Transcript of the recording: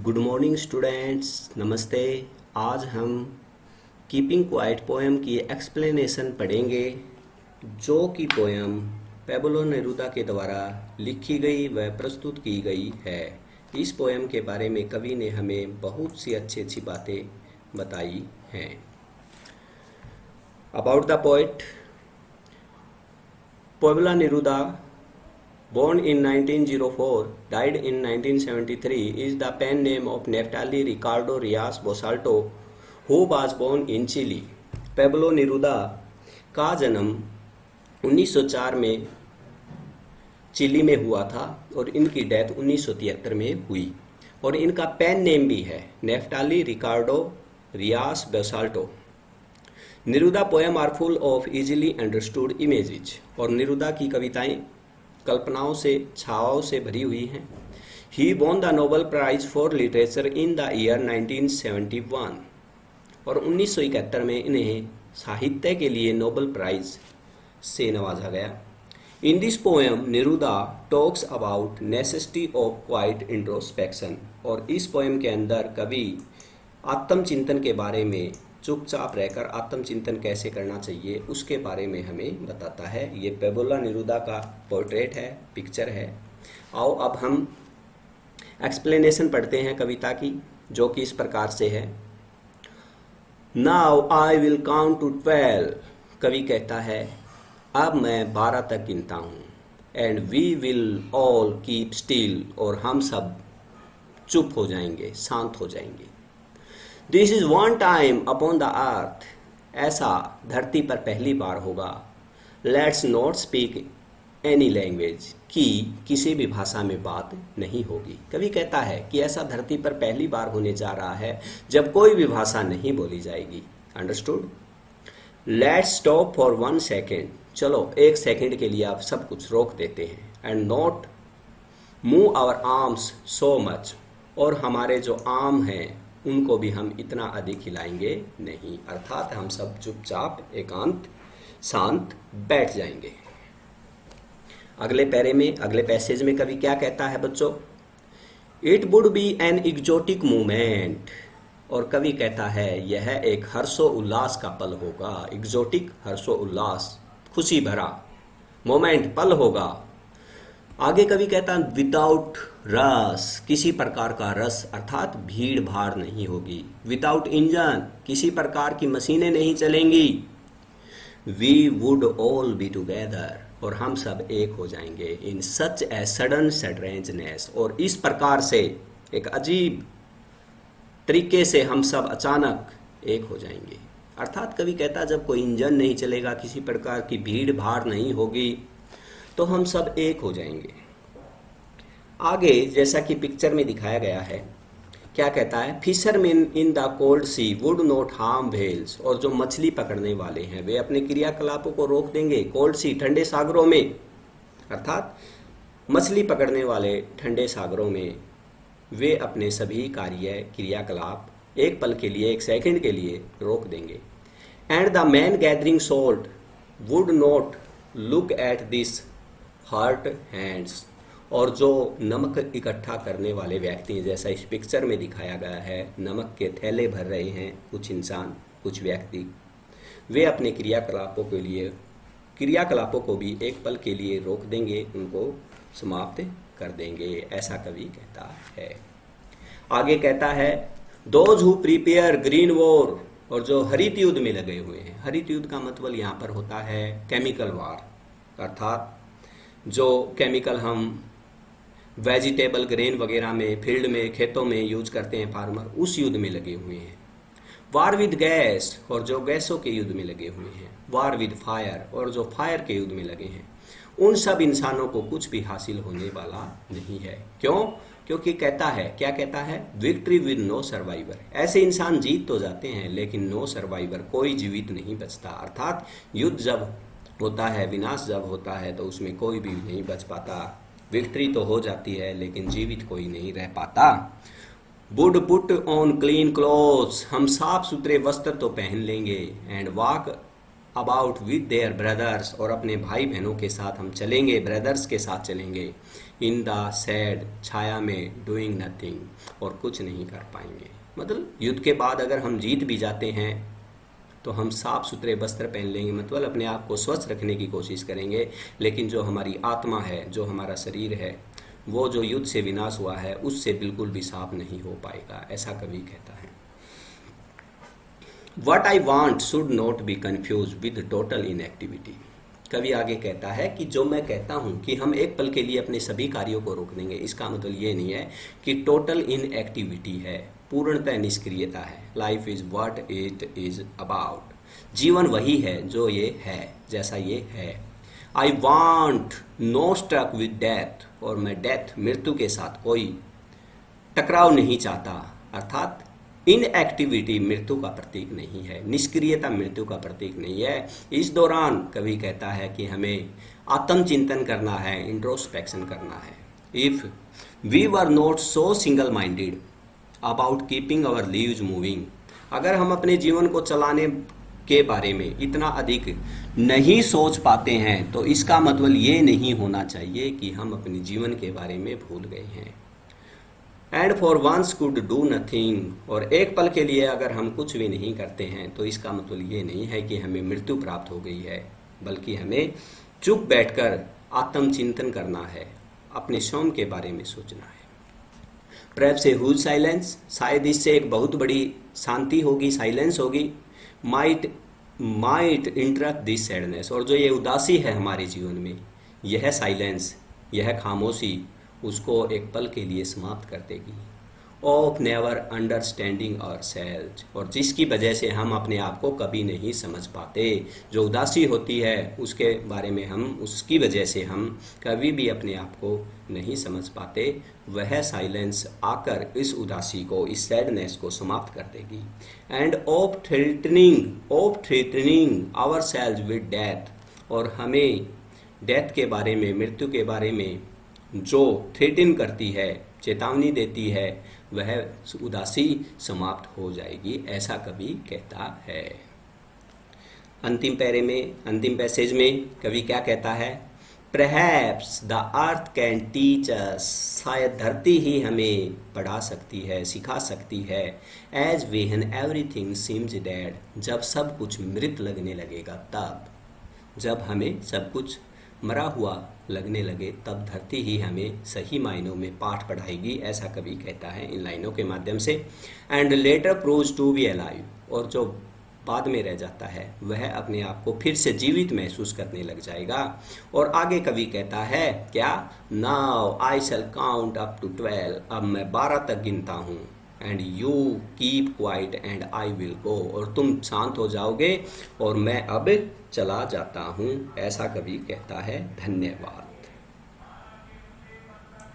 Good morning students, नमस्ते। आज हम कीपिंग क्वाइट पोएम की एक्सप्लेनेशन पढ़ेंगे, जो कि पोएम पेब्लो नेरूदा के द्वारा लिखी गई व प्रस्तुत की गई है। इस पोएम के बारे में कवि ने हमें बहुत सी अच्छी अच्छी बातें बताई हैं। About the poet Pablo Neruda, born in 1904, died in 1973, is the pen name of Neftali Ricardo Rias Bosalto, who was born in Chile. Pablo Neruda का जन्म 1904 में चिली में हुआ था और इनकी डेथ 1973 में हुई। और इनका पेन नेम भी है Neftali Ricardo Reyes Basoalto. Neruda poem are full of easily understood images. और नेरूदा की कविताएं कल्पनाओं से, छावाओं से भरी हुई हैं। He won the Nobel prize for literature in the year 1971। और 1971 में इन्हें साहित्य के लिए नोबेल प्राइज से नवाजा गया। In this poem Neruda talks about necessity of quite introspection. और इस पोएम के अंदर कवि आत्मचिंतन के बारे में, चुपचाप रहकर आत्मचिंतन कैसे करना चाहिए उसके बारे में हमें बताता है। ये पेब्लो नेरूदा का पोर्ट्रेट है, पिक्चर है। आओ अब हम एक्सप्लेनेशन पढ़ते हैं कविता की, जो कि इस प्रकार से है। Now I will count to 12। कवि कहता है अब मैं 12 तक गिनता हूँ। And we will all keep still. और हम सब चुप हो जाएंगे, शांत हो जाएंगे। This is one time upon the earth. ऐसा धरती पर पहली बार होगा। Let's not speak any language. कि किसी भी भाषा में बात नहीं होगी। कवि कहता है कि ऐसा धरती पर पहली बार होने जा रहा है जब कोई भी भाषा नहीं बोली जाएगी। Understood? Let's stop for 1 second. चलो 1 सेकेंड के लिए आप सब कुछ रोक देते हैं। And not move our arms so much. और हमारे जो आर्म हैं उनको भी हम इतना अधिक हिलाएंगे नहीं। अर्थात हम सब चुपचाप, एकांत, शांत बैठ जाएंगे। अगले पैसेज में कवि क्या कहता है बच्चों? It would be an exotic moment. और कवि कहता है यह एक हर्षो उल्लास का पल होगा। एग्जोटिक, हर्षो उल्लास, खुशी भरा मोमेंट, पल होगा। आगे कवि कहता है विदाउट रस। किसी प्रकार का रस अर्थात भीड़ भाड़ नहीं होगी। विदाउट इंजन, किसी प्रकार की मशीनें नहीं चलेंगी। We would all be together. और हम सब एक हो जाएंगे। In such a sudden strangeness. और इस प्रकार से, एक अजीब तरीके से हम सब अचानक एक हो जाएंगे। अर्थात कवि कहता जब कोई इंजन नहीं चलेगा, किसी प्रकार की भीड़ भाड़ नहीं होगी, तो हम सब एक हो जाएंगे। आगे जैसा कि पिक्चर में दिखाया गया है, क्या कहता है? Fisherman in the cold sea would not harm whales. और जो मछली पकड़ने वाले हैं वे अपने क्रियाकलापों को रोक देंगे। कोल्ड सी, ठंडे सागरों में, अर्थात मछली पकड़ने वाले ठंडे सागरों में वे अपने सभी क्रियाकलाप एक पल के लिए, 1 सेकंड के लिए रोक देंगे। And the man gathering salt would not look at this hurt hands. और जो नमक इकट्ठा करने वाले व्यक्ति, जैसा इस पिक्चर में दिखाया गया है, नमक के थैले भर रहे हैं कुछ इंसान, कुछ व्यक्ति, वे अपने क्रियाकलापों को भी एक पल के लिए रोक देंगे, उनको समाप्त कर देंगे। ऐसा कवि कहता है। आगे कहता है those who prepare green war. और जो हरित युद्ध में लगे हुए हैं, हरित युद्ध का मतलब यहाँ पर होता है केमिकल वार। अर्थात जो केमिकल हम वेजिटेबल, ग्रेन वगैरह में, फील्ड में, खेतों में यूज करते हैं फार्मर, उस युद्ध में लगे हुए हैं। वार विद गैस। और जो गैसों के युद्ध में लगे हुए हैं। वार विद फायर। और जो फायर के युद्ध में लगे हैं। उन सब इंसानों को कुछ भी हासिल होने वाला नहीं है। क्यों? क्योंकि कहता है, क्या कहता है? Victory with no survivor. ऐसे इंसान जीत तो जाते हैं लेकिन नो सर्वाइवर, कोई जीवित नहीं बचता। अर्थात युद्ध जब होता है, विनाश जब होता है, तो उसमें कोई भी नहीं बच पाता। विक्ट्री तो हो जाती है लेकिन जीवित कोई नहीं रह पाता। Would put on clean clothes. हम साफ सुथरे वस्त्र तो पहन लेंगे। And walk about with their brothers. और अपने भाई बहनों के साथ हम चलेंगे, ब्रदर्स के साथ चलेंगे। इन द सैड छाया में डूइंग नथिंग और कुछ नहीं कर पाएंगे। मतलब युद्ध के बाद अगर हम जीत भी जाते हैं तो हम साफ सुथरे वस्त्र पहन लेंगे, मतलब अपने आप को स्वच्छ रखने की कोशिश करेंगे, लेकिन जो हमारी आत्मा है, जो हमारा शरीर है, वो जो युद्ध से विनाश हुआ है उससे बिल्कुल भी साफ नहीं हो पाएगा, ऐसा कवि कहता है। What I want should not be confused with total inactivity। कवि आगे कहता है कि जो मैं कहता हूँ कि हम एक पल के लिए अपने सभी कार्यों को रोक देंगे, इसका मतलब ये नहीं है कि टोटल इनएक्टिविटी है, पूर्णतः निष्क्रियता है। Life is what it is about. जीवन वही है जो ये है, जैसा ये है। I want no struck with death, और मैं डेथ मृत्यु के साथ कोई टकराव नहीं चाहता, अर्थात इनएक्टिविटी मृत्यु का प्रतीक नहीं है, निष्क्रियता मृत्यु का प्रतीक नहीं है। इस दौरान कवि कहता है कि हमें आत्मचिंतन करना है, इंट्रोस्पेक्शन करना है। If we were not so single minded about keeping our lives moving, अगर हम अपने जीवन को चलाने के बारे में इतना अधिक नहीं सोच पाते हैं तो इसका मतलब ये नहीं होना चाहिए कि हम अपने जीवन के बारे में भूल गए हैं। And for once could do nothing, और एक पल के लिए अगर हम कुछ भी नहीं करते हैं तो इसका मतलब ये नहीं है कि हमें मृत्यु प्राप्त हो गई है, बल्कि हमें चुप बैठकर आत्मचिंतन करना है, अपने स्वयं के बारे में सोचना है। परहैप्स ए ह्यूज साइलेंस, शायद इससे एक बहुत बड़ी शांति होगी, साइलेंस होगी। माइट इंटरप्ट दिस सैडनेस, और जो ये उदासी है हमारे जीवन में, यह साइलेंस, यह खामोशी उसको एक पल के लिए समाप्त कर देगी। ऑफ नेवर अंडरस्टैंडिंग आवरसेल्व्स, और जिसकी वजह से हम अपने आप को कभी नहीं समझ पाते, जो उदासी होती है उसके बारे में हम, उसकी वजह से हम कभी भी अपने आप को नहीं समझ पाते, वह साइलेंस आकर इस उदासी को, इस सैडनेस को समाप्त कर देगी। End of threatening ourselves with death, और हमें डेथ के बारे में, मृत्यु के बारे में जो थ्रेटन करती है, चेतावनी देती है, वह उदासी समाप्त हो जाएगी, ऐसा कवि कहता है। अंतिम पैसेज में कवि क्या कहता है? Perhaps the earth can teach us, शायद धरती ही हमें पढ़ा सकती है, सिखा सकती है। As when everything seems dead, जब सब कुछ मृत लगने लगेगा, तब जब हमें सब कुछ मरा हुआ लगने लगे, तब धरती ही हमें सही मायनों में पाठ पढ़ाएगी, ऐसा कवि कहता है इन लाइनों के माध्यम से। And later proves to be alive, और जो बाद में रह जाता है वह अपने आप को फिर से जीवित महसूस करने लग जाएगा। और आगे कवि कहता है क्या? Now I shall count up to 12, अब मैं 12 तक गिनता हूँ। And you keep quiet and I will go, और तुम शांत हो जाओगे और मैं अब चला जाता हूँ, ऐसा कवि कहता है। धन्यवाद।